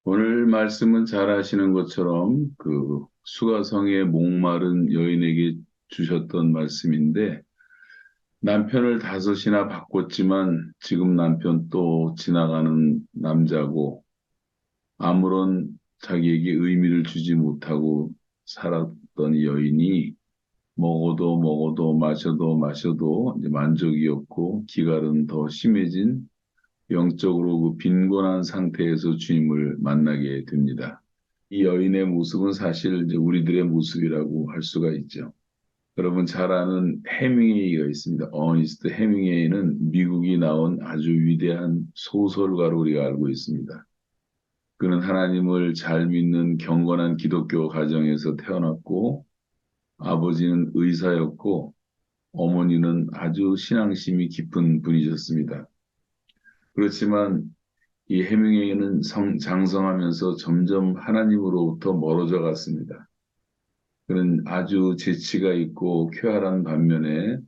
오늘 말씀은 잘 아시는 것처럼 그 수가성의 목마른 여인에게 주셨던 말씀인데 남편을 다섯이나 바꿨지만 지금 남편 또 지나가는 남자고 아무런 자기에게 의미를 주지 못하고 살았던 이 여인이 먹어도 먹어도 마셔도 마셔도 이제 만족이 없고 기갈은 더 심해진 영적으로 그 빈곤한 상태에서 주님을 만나게 됩니다. 이 여인의 모습은 사실 이제 우리들의 모습이라고 할 수가 있죠. 여러분 잘 아는 해밍웨이가 있습니다. 어니스트 해밍웨이는 미국이 나온 아주 위대한 소설가로 우리가 알고 있습니다. 그는 하나님을 잘 믿는 경건한 기독교 가정에서 태어났고 아버지는 의사였고 어머니는 아주 신앙심이 깊은 분이셨습니다. 그렇지만 이 해밍웨이는 장성하면서 점점 하나님으로부터 멀어져 갔습니다. 그는 아주 재치가 있고 쾌활한 반면에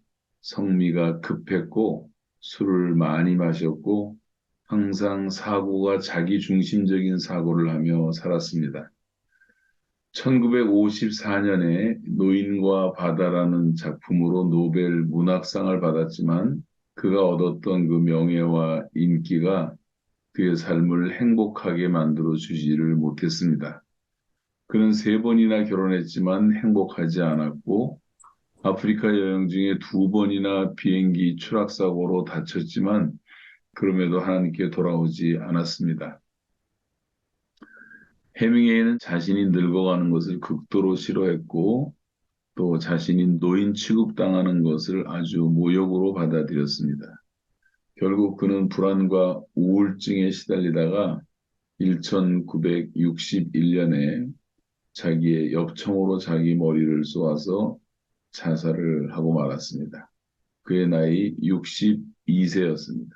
성미가 급했고 술을 많이 마셨고 항상 사고가 자기 중심적인 사고를 하며 살았습니다. 1954년에 노인과 바다라는 작품으로 노벨 문학상을 받았지만 그가 얻었던 그 명예와 인기가 그의 삶을 행복하게 만들어 주지를 못했습니다. 그는 세 번이나 결혼했지만 행복하지 않았고 아프리카 여행 중에 두 번이나 비행기 추락사고로 다쳤지만 그럼에도 하나님께 돌아오지 않았습니다. 해밍웨이는 자신이 늙어가는 것을 극도로 싫어했고 또 자신이 노인 취급당하는 것을 아주 모욕으로 받아들였습니다. 결국 그는 불안과 우울증에 시달리다가 1961년에 자기의 엽총으로 자기 머리를 쏘아서 자살을 하고 말았습니다. 그의 나이 62세였습니다.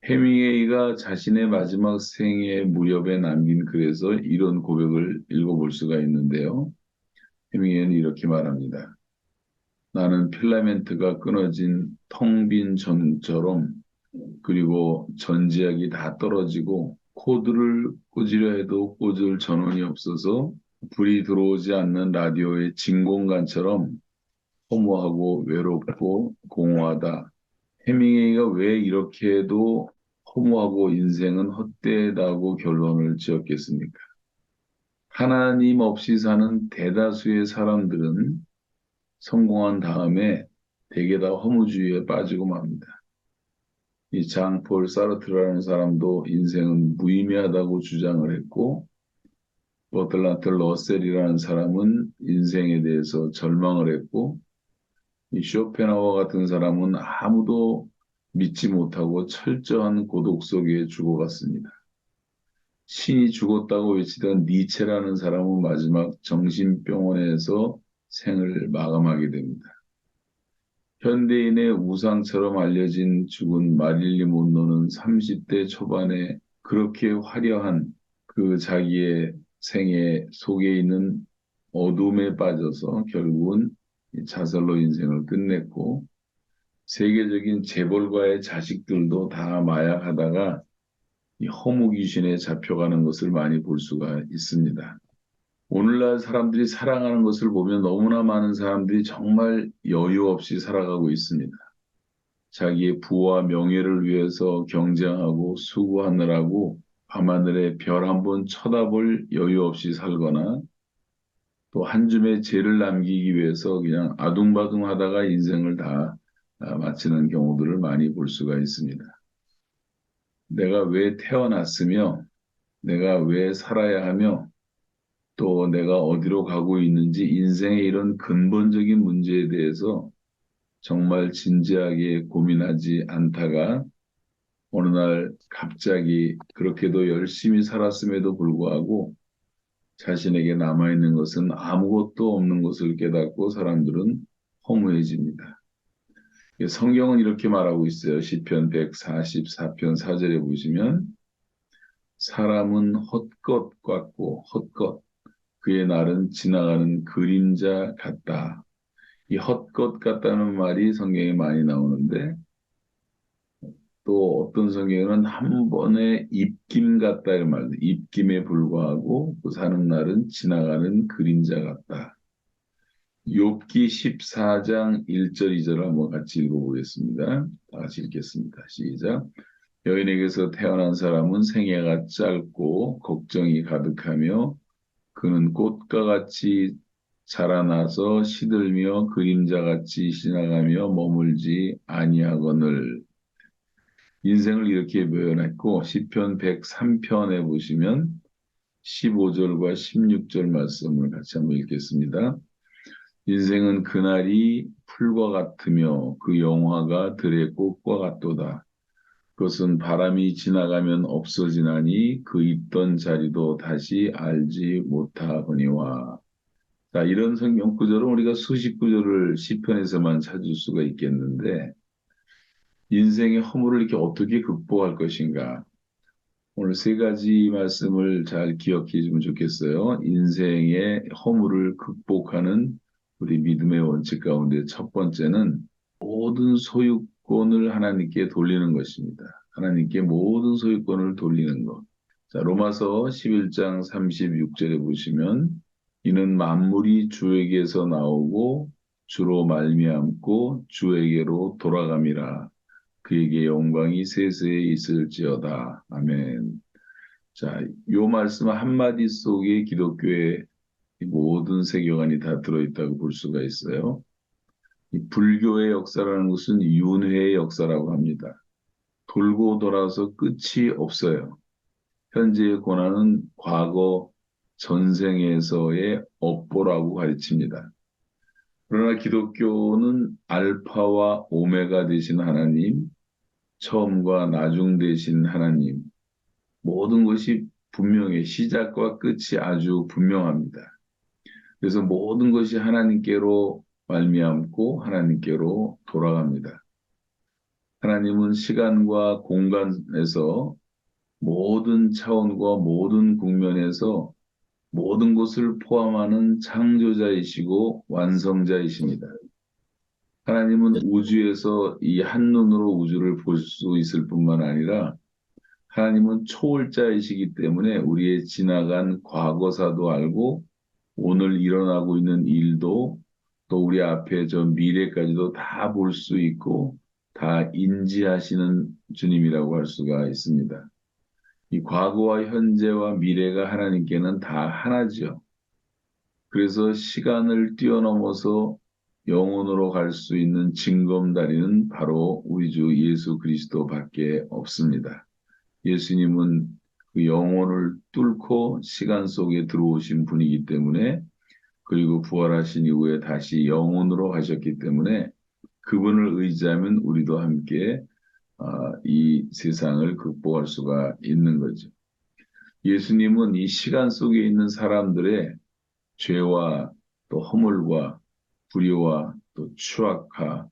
해밍웨이가 자신의 마지막 생애 무렵에 남긴 글에서 이런 고백을 읽어볼 수가 있는데요. 해밍웨이는 이렇게 말합니다. 나는 필라멘트가 끊어진 텅 빈 전처럼 그리고 전지약이 다 떨어지고 코드를 꽂으려 해도 꽂을 전원이 없어서 불이 들어오지 않는 라디오의 진공관처럼 허무하고 외롭고 공허하다. 해밍웨이가 왜 이렇게 해도 허무하고 인생은 헛되다고 결론을 지었겠습니까? 하나님 없이 사는 대다수의 사람들은 성공한 다음에 대개 다 허무주의에 빠지고 맙니다. 이 장폴 사르트라는 사람도 인생은 무의미하다고 주장을 했고 버틀란트 러셀이라는 사람은 인생에 대해서 절망을 했고 이 쇼펜하워 같은 사람은 아무도 믿지 못하고 철저한 고독 속에 죽어갔습니다. 신이 죽었다고 외치던 니체라는 사람은 마지막 정신병원에서 생을 마감하게 됩니다. 현대인의 우상처럼 알려진 죽은 마릴린 monroe는 30대 초반에 그렇게 화려한 그 자기의 생애 속에 있는 어둠에 빠져서 결국은 자살로 인생을 끝냈고 세계적인 재벌가의 자식들도 다 마약하다가 이 허무 귀신에 잡혀가는 것을 많이 볼 수가 있습니다. 오늘날 사람들이 살아가는 것을 보면 너무나 많은 사람들이 정말 여유 없이 살아가고 있습니다. 자기의 부와 명예를 위해서 경쟁하고 수고하느라고 밤하늘에 별 한 번 쳐다볼 여유 없이 살거나 또 한 줌의 죄를 남기기 위해서 그냥 아둥바둥 하다가 인생을 다 마치는 경우들을 많이 볼 수가 있습니다. 내가 왜 태어났으며 내가 왜 살아야 하며 또 내가 어디로 가고 있는지 인생의 이런 근본적인 문제에 대해서 정말 진지하게 고민하지 않다가 어느 날 갑자기 그렇게도 열심히 살았음에도 불구하고 자신에게 남아있는 것은 아무것도 없는 것을 깨닫고 사람들은 허무해집니다. 성경은 이렇게 말하고 있어요. 시편 144편 4절에 보시면 사람은 헛것 같고 헛것 그의 날은 지나가는 그림자 같다. 이 헛것 같다는 말이 성경에 많이 나오는데 또 어떤 성경에는 한 번에 입김 같다 이런 말도 입김에 불과하고 그 사는 날은 지나가는 그림자 같다. 욥기 14장 1절 2절 한번 같이 읽어보겠습니다. 다 같이 읽겠습니다. 시작. 여인에게서 태어난 사람은 생애가 짧고 걱정이 가득하며 그는 꽃과 같이 자라나서 시들며 그림자같이 지나가며 머물지 아니하거늘. 인생을 이렇게 표현했고 시편 103편에 보시면 15절과 16절 말씀을 같이 한번 읽겠습니다. 인생은 그날이 풀과 같으며 그 영화가 들의 꽃과 같도다. 그것은 바람이 지나가면 없어지나니 그 있던 자리도 다시 알지 못하거니와. 자, 이런 성경 구절은 우리가 수십 구절을 시편에서만 찾을 수가 있겠는데 인생의 허물을 이렇게 어떻게 극복할 것인가? 오늘 세 가지 말씀을 잘 기억해 주면 좋겠어요. 인생의 허물을 극복하는 우리 믿음의 원칙 가운데 첫 번째는 모든 소유권을 하나님께 돌리는 것입니다. 하나님께 모든 소유권을 돌리는 것. 자, 로마서 11장 36절에 보시면 이는 만물이 주에게서 나오고 주로 말미암고 주에게로 돌아감이라. 그에게 영광이 세세에 있을지어다. 아멘. 자, 요 말씀 한마디 속에 기독교의 모든 세계관이 다 들어있다고 볼 수가 있어요. 이 불교의 역사라는 것은 윤회의 역사라고 합니다. 돌고 돌아서 끝이 없어요. 현재의 고난은 과거 전생에서의 업보라고 가르칩니다. 그러나 기독교는 알파와 오메가 되신 하나님, 처음과 나중 되신 하나님, 모든 것이 분명해 시작과 끝이 아주 분명합니다. 그래서 모든 것이 하나님께로 말미암고 하나님께로 돌아갑니다. 하나님은 시간과 공간에서 모든 차원과 모든 국면에서 모든 것을 포함하는 창조자이시고 완성자이십니다. 하나님은 우주에서 이 한눈으로 우주를 볼 수 있을 뿐만 아니라 하나님은 초월자이시기 때문에 우리의 지나간 과거사도 알고 오늘 일어나고 있는 일도 또 우리 앞에 저 미래까지도 다 볼 수 있고 다 인지하시는 주님이라고 할 수가 있습니다. 이 과거와 현재와 미래가 하나님께는 다 하나죠. 그래서 시간을 뛰어넘어서 영혼으로 갈 수 있는 징검다리는 바로 우리 주 예수 그리스도밖에 없습니다. 예수님은 그 영혼을 뚫고 시간 속에 들어오신 분이기 때문에 그리고 부활하신 이후에 다시 영혼으로 가셨기 때문에 그분을 의지하면 우리도 함께 이 세상을 극복할 수가 있는 거죠. 예수님은 이 시간 속에 있는 사람들의 죄와 또 허물과 불의와 또 추악과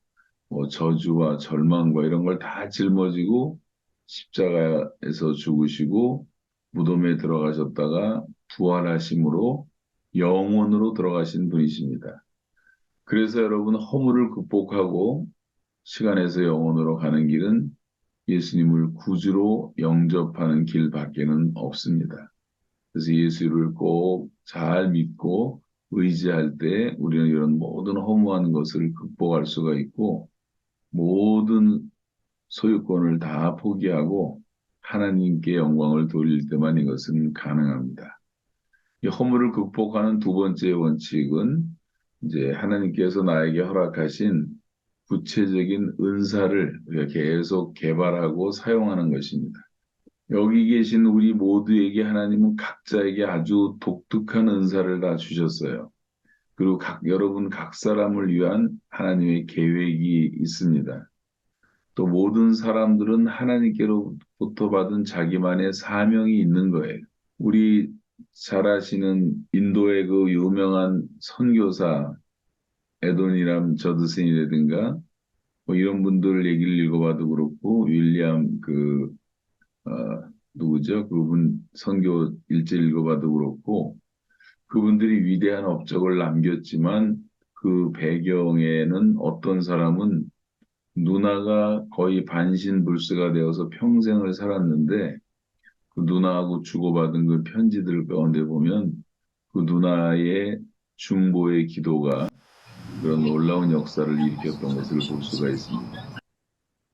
뭐 저주와 절망과 이런 걸 다 짊어지고 십자가에서 죽으시고 무덤에 들어가셨다가 부활하심으로 영혼으로 들어가신 분이십니다. 그래서 여러분 허물을 극복하고 시간에서 영혼으로 가는 길은 예수님을 구주로 영접하는 길밖에는 없습니다. 그래서 예수를 꼭 잘 믿고 의지할 때 우리는 이런 모든 허무한 것을 극복할 수가 있고 모든 소유권을 다 포기하고 하나님께 영광을 돌릴 때만 이것은 가능합니다. 이 허물을 극복하는 두 번째 원칙은 이제 하나님께서 나에게 허락하신 구체적인 은사를 우리가 계속 개발하고 사용하는 것입니다. 여기 계신 우리 모두에게 하나님은 각자에게 아주 독특한 은사를 다 주셨어요. 그리고 여러분 각 사람을 위한 하나님의 계획이 있습니다. 또 모든 사람들은 하나님께로부터 받은 자기만의 사명이 있는 거예요. 우리 잘 아시는 인도의 그 유명한 선교사 에도니람 저드슨이라든가 뭐 이런 분들 얘기를 읽어봐도 그렇고 윌리엄 누구죠? 그분 선교 일제 읽어봐도 그렇고 그분들이 위대한 업적을 남겼지만 그 배경에는 어떤 사람은 누나가 거의 반신불수가 되어서 평생을 살았는데 그 누나하고 주고받은 그 편지들 가운데 보면 그 누나의 중보의 기도가 그런 놀라운 역사를 일으켰던 것을 볼 수가 있습니다.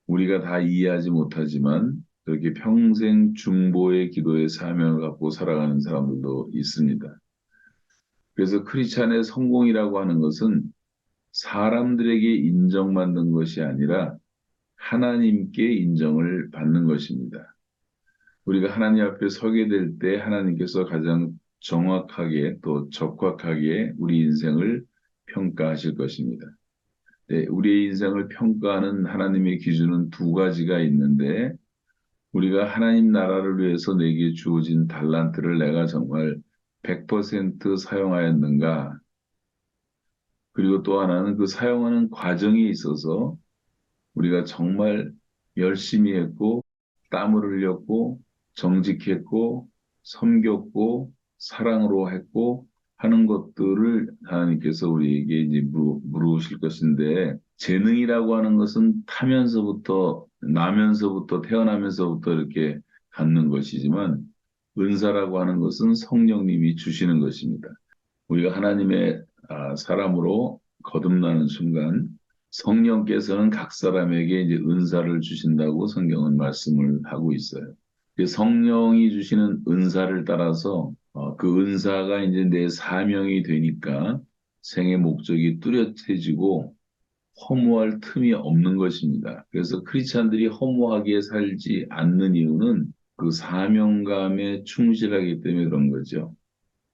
우리가 다 이해하지 못하지만 그렇게 평생 중보의 기도의 사명을 갖고 살아가는 사람들도 있습니다. 그래서 크리스찬의 성공이라고 하는 것은 사람들에게 인정받는 것이 아니라 하나님께 인정을 받는 것입니다. 우리가 하나님 앞에 서게 될 때 하나님께서 가장 정확하게 또 적확하게 우리 인생을 평가하실 것입니다. 네, 우리의 인생을 평가하는 하나님의 기준은 두 가지가 있는데 우리가 하나님 나라를 위해서 내게 주어진 달란트를 내가 정말 100% 사용하였는가? 그리고 또 하나는 그 사용하는 과정에 있어서 우리가 정말 열심히 했고 땀을 흘렸고 정직했고 섬겼고 사랑으로 했고 하는 것들을 하나님께서 우리에게 이제 물으실 것인데 재능이라고 하는 것은 타면서부터 나면서부터 태어나면서부터 이렇게 갖는 것이지만 은사라고 하는 것은 성령님이 주시는 것입니다. 우리가 하나님의 사람으로 거듭나는 순간 성령께서는 각 사람에게 이제 은사를 주신다고 성경은 말씀을 하고 있어요. 성령이 주시는 은사를 따라서 그 은사가 이제 내 사명이 되니까 생의 목적이 뚜렷해지고 허무할 틈이 없는 것입니다. 그래서 크리스찬들이 허무하게 살지 않는 이유는 그 사명감에 충실하기 때문에 그런 거죠.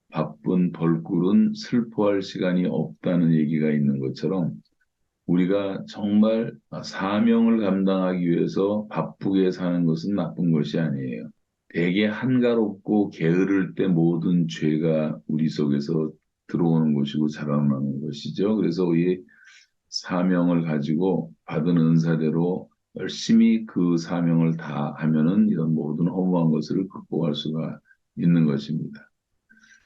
바쁜 벌꿀은 슬퍼할 시간이 없다는 얘기가 있는 것처럼 우리가 정말 사명을 감당하기 위해서 바쁘게 사는 것은 나쁜 것이 아니에요. 되게 한가롭고 게으를 때 모든 죄가 우리 속에서 들어오는 것이고 자라나는 것이죠. 그래서 우리 사명을 가지고 받은 은사대로 열심히 그 사명을 다 하면은 이런 모든 허무한 것을 극복할 수가 있는 것입니다.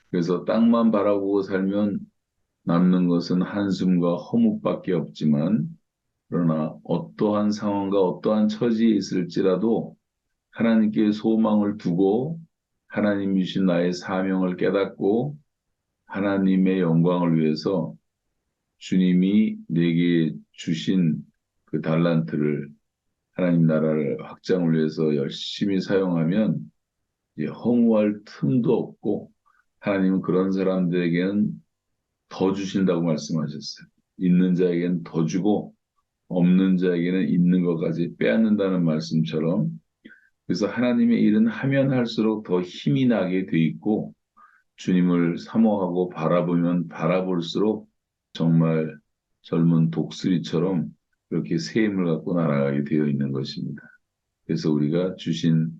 그래서 땅만 바라보고 살면 남는 것은 한숨과 허무밖에 없지만 그러나 어떠한 상황과 어떠한 처지에 있을지라도 하나님께 소망을 두고 하나님 주신 나의 사명을 깨닫고 하나님의 영광을 위해서 주님이 내게 주신 그 달란트를 하나님 나라를 확장을 위해서 열심히 사용하면 허무할 틈도 없고 하나님은 그런 사람들에게는 더 주신다고 말씀하셨어요. 있는 자에게는 더 주고 없는 자에게는 있는 것까지 빼앗는다는 말씀처럼 그래서 하나님의 일은 하면 할수록 더 힘이 나게 돼 있고 주님을 사모하고 바라보면 바라볼수록 정말 젊은 독수리처럼 그렇게 새 힘을 갖고 날아가게 되어 있는 것입니다. 그래서 우리가 주신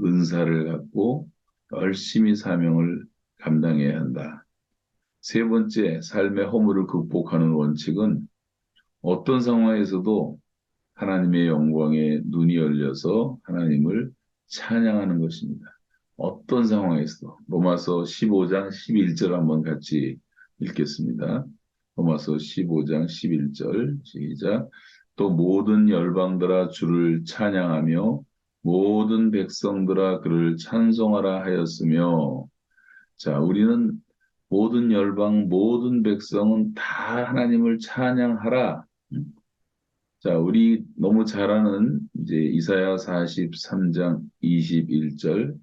은사를 갖고 열심히 사명을 감당해야 한다. 세 번째, 삶의 허물을 극복하는 원칙은 어떤 상황에서도 하나님의 영광에 눈이 열려서 하나님을 찬양하는 것입니다. 어떤 상황에서도. 로마서 15장 11절 한번 같이 읽겠습니다. 로마서 15장 11절 시작. 또 모든 열방들아 주를 찬양하며 모든 백성들아 그를 찬송하라 하였으며 자, 우리는 모든 열방, 모든 백성은 다 하나님을 찬양하라. 자, 우리 너무 잘 아는 이제 이사야 43장 21절.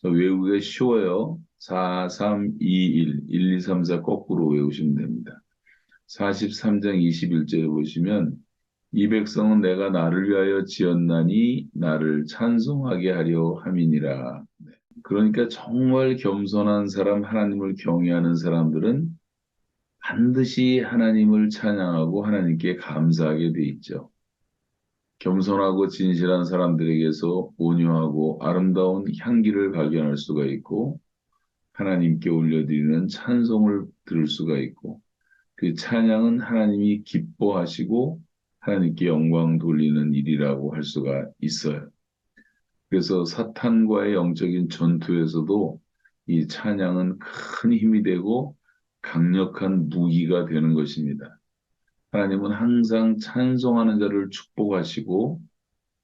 외우기가 쉬워요. 4, 3, 2, 1, 1, 2, 3, 4 거꾸로 외우시면 됩니다. 43장 21절에 보시면 이 백성은 내가 나를 위하여 지었나니 나를 찬송하게 하려 함이니라. 그러니까 정말 겸손한 사람, 하나님을 경외하는 사람들은 반드시 하나님을 찬양하고 하나님께 감사하게 돼 있죠. 겸손하고 진실한 사람들에게서 온유하고 아름다운 향기를 발견할 수가 있고 하나님께 올려드리는 찬송을 들을 수가 있고 그 찬양은 하나님이 기뻐하시고 하나님께 영광 돌리는 일이라고 할 수가 있어요. 그래서 사탄과의 영적인 전투에서도 이 찬양은 큰 힘이 되고 강력한 무기가 되는 것입니다. 하나님은 항상 찬송하는 자를 축복하시고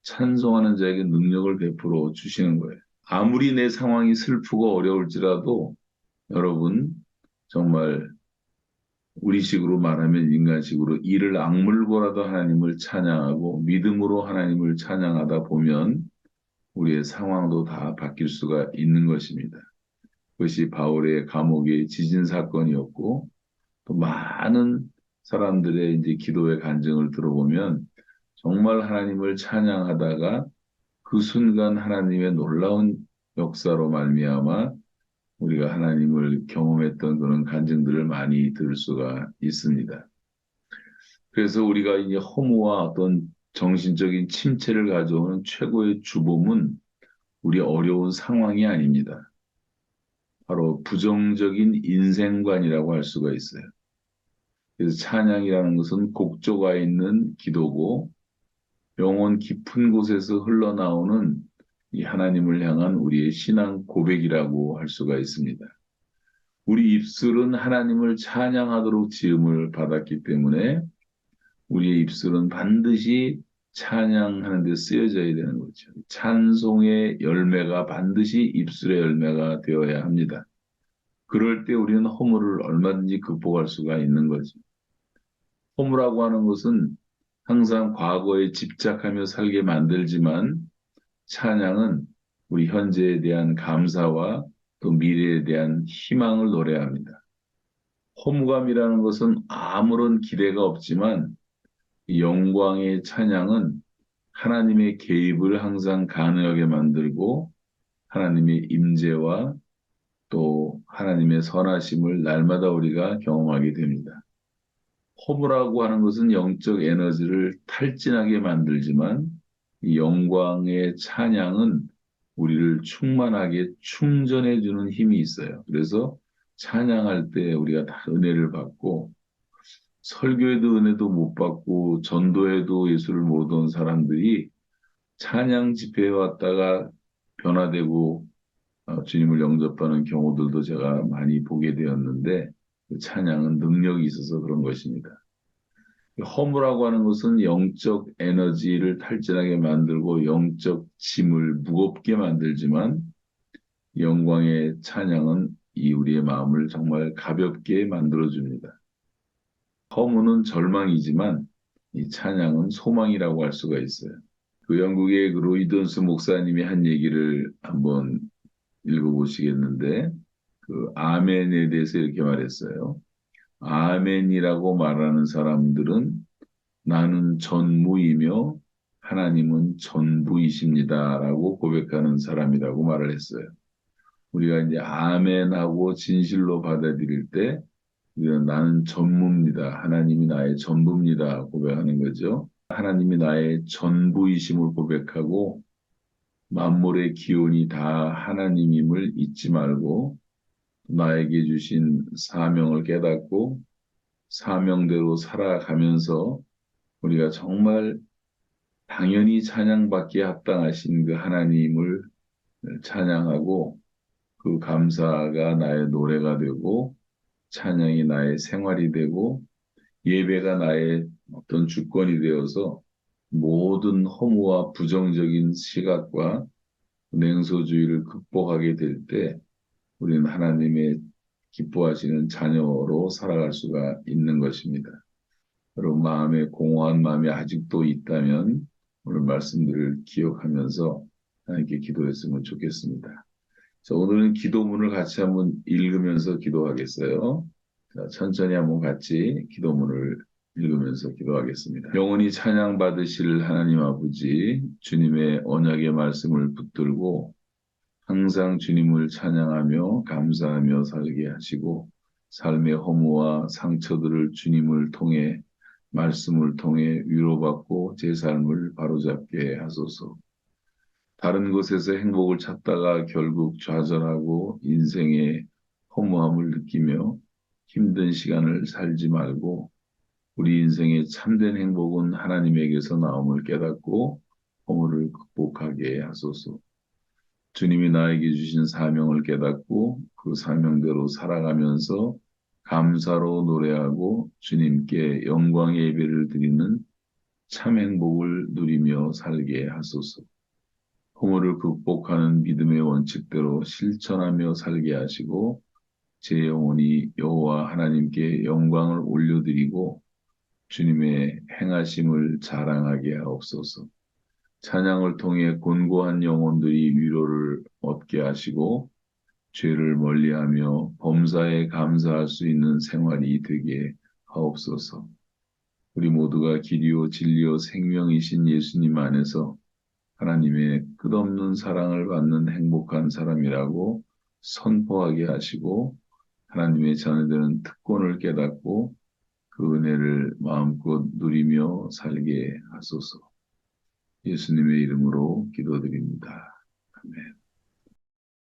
찬송하는 자에게 능력을 베풀어 주시는 거예요. 아무리 내 상황이 슬프고 어려울지라도 여러분 정말 우리식으로 말하면 인간식으로 이를 악물고라도 하나님을 찬양하고 믿음으로 하나님을 찬양하다 보면 우리의 상황도 다 바뀔 수가 있는 것입니다. 그것이 바울의 감옥의 지진 사건이었고 또 많은 사람들의 이제 기도의 간증을 들어보면 정말 하나님을 찬양하다가 그 순간 하나님의 놀라운 역사로 말미암아 우리가 하나님을 경험했던 그런 간증들을 많이 들을 수가 있습니다. 그래서 우리가 이제 허무와 어떤 정신적인 침체를 가져오는 최고의 주범은 우리 어려운 상황이 아닙니다. 바로 부정적인 인생관이라고 할 수가 있어요. 그래서 찬양이라는 것은 곡조가 있는 기도고 영혼 깊은 곳에서 흘러나오는 이 하나님을 향한 우리의 신앙 고백이라고 할 수가 있습니다. 우리 입술은 하나님을 찬양하도록 지음을 받았기 때문에 우리의 입술은 반드시 찬양하는 데 쓰여져야 되는 거죠. 찬송의 열매가 반드시 입술의 열매가 되어야 합니다. 그럴 때 우리는 허물을 얼마든지 극복할 수가 있는 거죠. 허물이라고 하는 것은 항상 과거에 집착하며 살게 만들지만 찬양은 우리 현재에 대한 감사와 또 미래에 대한 희망을 노래합니다. 허무감이라는 것은 아무런 기대가 없지만 이 영광의 찬양은 하나님의 개입을 항상 가능하게 만들고 하나님의 임재와 또 하나님의 선하심을 날마다 우리가 경험하게 됩니다. 허무라고 하는 것은 영적 에너지를 탈진하게 만들지만 이 영광의 찬양은 우리를 충만하게 충전해 주는 힘이 있어요. 그래서 찬양할 때 우리가 다 은혜를 받고 설교에도 은혜도 못 받고 전도에도 예수를 모르던 사람들이 찬양 집회에 왔다가 변화되고 주님을 영접하는 경우들도 제가 많이 보게 되었는데 그 찬양은 능력이 있어서 그런 것입니다. 허무라고 하는 것은 영적 에너지를 탈진하게 만들고 영적 짐을 무겁게 만들지만 영광의 찬양은 이 우리의 마음을 정말 가볍게 만들어줍니다. 허무는 절망이지만 이 찬양은 소망이라고 할 수가 있어요. 그 영국의 그 로이던스 목사님이 한 얘기를 한번 읽어보시겠는데 그 아멘에 대해서 이렇게 말했어요. 아멘이라고 말하는 사람들은 나는 전무이며 하나님은 전부이십니다라고 고백하는 사람이라고 말을 했어요. 우리가 이제 아멘하고 진실로 받아들일 때 우리는 나는 전무입니다. 하나님이 나의 전부입니다. 고백하는 거죠. 하나님이 나의 전부이심을 고백하고 만물의 기원이 다 하나님임을 잊지 말고 나에게 주신 사명을 깨닫고 사명대로 살아가면서 우리가 정말 당연히 찬양받기에 합당하신 그 하나님을 찬양하고 그 감사가 나의 노래가 되고 찬양이 나의 생활이 되고 예배가 나의 어떤 주권이 되어서 모든 허무와 부정적인 시각과 냉소주의를 극복하게 될 때 우리는 하나님의 기뻐하시는 자녀로 살아갈 수가 있는 것입니다. 여러분 마음에 공허한 마음이 아직도 있다면 오늘 말씀들을 기억하면서 하나님께 기도했으면 좋겠습니다. 자, 오늘은 기도문을 같이 한번 읽으면서 기도하겠어요. 자, 천천히 한번 같이 기도문을 읽으면서 기도하겠습니다. 영원히 찬양 받으실 하나님 아버지, 주님의 언약의 말씀을 붙들고 항상 주님을 찬양하며 감사하며 살게 하시고 삶의 허무와 상처들을 주님을 통해 말씀을 통해 위로받고 제 삶을 바로잡게 하소서. 다른 곳에서 행복을 찾다가 결국 좌절하고 인생의 허무함을 느끼며 힘든 시간을 살지 말고 우리 인생의 참된 행복은 하나님에게서 나옴을 깨닫고 허무를 극복하게 하소서. 주님이 나에게 주신 사명을 깨닫고 그 사명대로 살아가면서 감사로 노래하고 주님께 영광의 예배를 드리는 참 행복을 누리며 살게 하소서. 허물을 극복하는 믿음의 원칙대로 실천하며 살게 하시고 제 영혼이 여호와 하나님께 영광을 올려드리고 주님의 행하심을 자랑하게 하옵소서. 찬양을 통해 곤고한 영혼들이 위로를 얻게 하시고 죄를 멀리하며 범사에 감사할 수 있는 생활이 되게 하옵소서. 우리 모두가 길이요 진리요 생명이신 예수님 안에서 하나님의 끝없는 사랑을 받는 행복한 사람이라고 선포하게 하시고 하나님의 자녀들은 특권을 깨닫고 그 은혜를 마음껏 누리며 살게 하소서. 예수님의 이름으로 기도드립니다. 아멘.